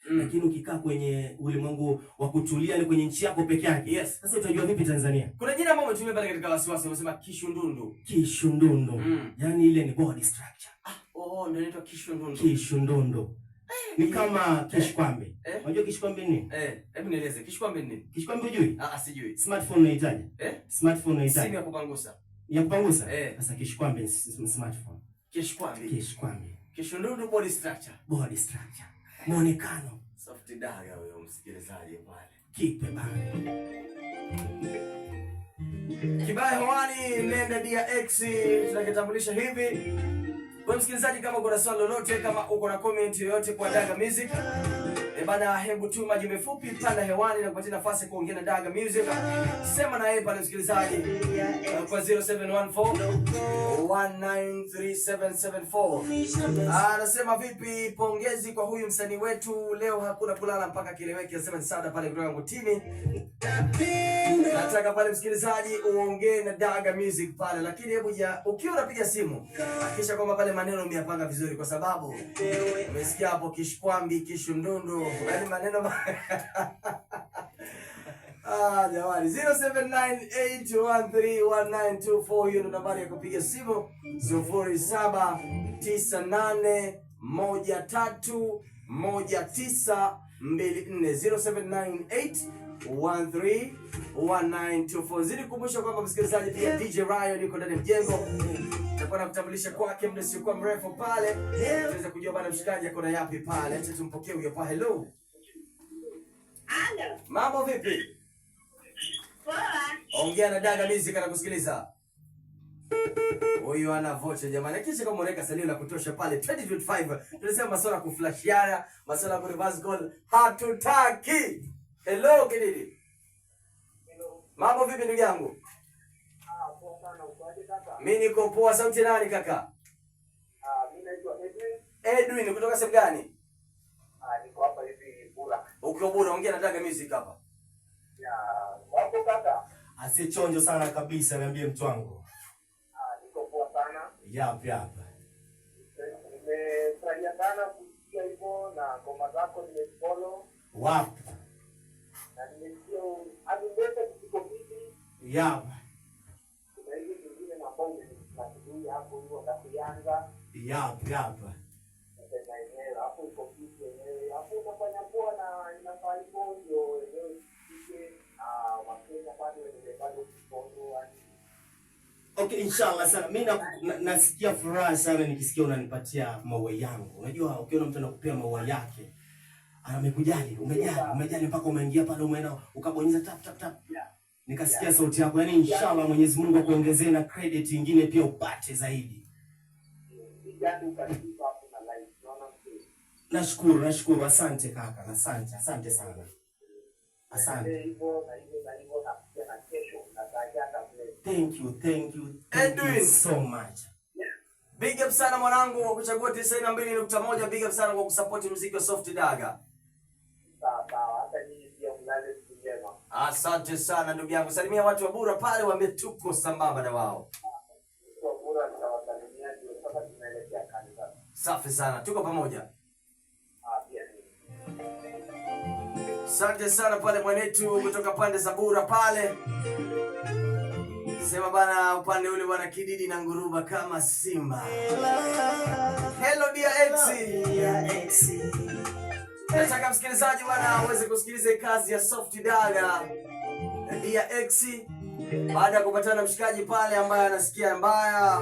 Lakini ukikaa kwenye ulimwengu wa kutulia ni kwenye nchi yako peke yake. Yes. Sasa utajua vipi Tanzania? Kuna jina ambalo umetumia pale katika wasiwasi, unasema kishundundu. Kishundundu. Yaani ile ni body structure. Ndio inaitwa kishundundu. Kishundundu. Ni kama kishkwambi. Unajua kishkwambi ni nini? Hebu nieleze kishkwambi ni nini? Kishkwambi hujui? Sijui. Smartphone unahitaji? Smartphone unahitaji? Simu ya kupangusa. Ya kupangusa? Sasa kishkwambi ni smartphone. Kishkwambi. Kishkwambi. Kishundundu body structure. Body structure. Muonekano. Soft daga wewe msikilizaji pale. Kipe bana. Kibaya hewani nenda DX tunakitambulisha hivi. Kwa msikilizaji, kama uko na swali lolote, kama uko na comment yoyote kwa Daga Music, bana, hebu tu maji mefupi panda hewani na kupatia nafasi kuongea na Daga Music. Sema na yeye pale msikilizaji kwa 0714193774. Anasema vipi, pongezi kwa huyu msanii wetu, leo hakuna kulala mpaka kileweke. Anasema ni sada pale kutoka Ngutini. Nataka pale msikilizaji uongee na Daga Music pale, lakini hebu ukiwa unapiga simu hakikisha kwamba pale maneno umeyapanga vizuri, kwa sababu umesikia hapo kishkwambi, kishundundu, yaani maneno jamani. 0798131924 hiyo ndio nambari ya kupiga simu. 0798131924 0798131924. Zidi kukumbusha kwamba msikilizaji, pia DJ Ryan yuko ndani ya mjengo. Tutakuwa na kutambulisha kwake muda sio kwa mrefu pale. Tuweze kujua bana mshikaji yako na yapi pale. Acha tumpokee huyo pa. Hello. Hello. Mambo vipi? Poa. Ongea na Daga Music na kusikiliza. Huyu ana vocha jamani. Kisha kama unaweka salio la kutosha pale 2025. Tunasema masuala kuflashiana, masuala ku reverse goal hatutaki. Hello Kididi. Hello. Mambo vipi ndugu yangu? Poa sana, ukoaje kaka? Mimi niko poa. Sauti nani kaka? Mimi naitwa Edwin. Edwin kutoka sehemu gani? Niko hapa hivi Bura. Ukiwa Bura, ongea na Daga Music hapa. Wako kaka? Asichonjo sana kabisa, niambie mtu wangu. Niko poa sana. Yap. Nimefurahia sana kusikia hivyo na ngoma zako nimefollow. Wapi? Na nimesikia advance kiko vipi? Yap. Kuna hivi vingine ambao umenifuatilia hapo hivyo ndakianza. Yap. Sasa enyewe hapo iko vipi enyewe? Hapo unafanya poa na inafaa hivyo ndio enyewe kike Wakenya bado bado kipondo. Okay, inshallah sana. Mimi nasikia furaha sana nikisikia unanipatia maua yangu. Unajua ukiona mtu anakupea maua yake, amekujali, umejali mpaka umeingia pale, umeenda ukabonyeza tap. Nikasikia sauti yako. Yaani inshallah Mwenyezi Mungu akuongezee na credit nyingine pia upate zaidi. Nashukuru. Asante kaka. Asante sana. Asante. Thank you Edwin so much. Big up sana mwanangu kwa kuchagua 92.1. Big up sana kwa kusupport muziki wa Soft Daga. Asante sana ndugu yangu. Salimia watu wa Bura pale, waambie tuko sambamba na wao. Safi sana. Tuko pamoja. Asante sana pale mwanetu kutoka pande za Bura pale. Sema bana upande ule bwana Kididi na nguruba kama simba. Hello DX. Nataka msikilizaji bwana uweze kusikiliza kazi ya Soft Daga DX baada ya kupatana na mshikaji pale ambaye anasikia mbaya.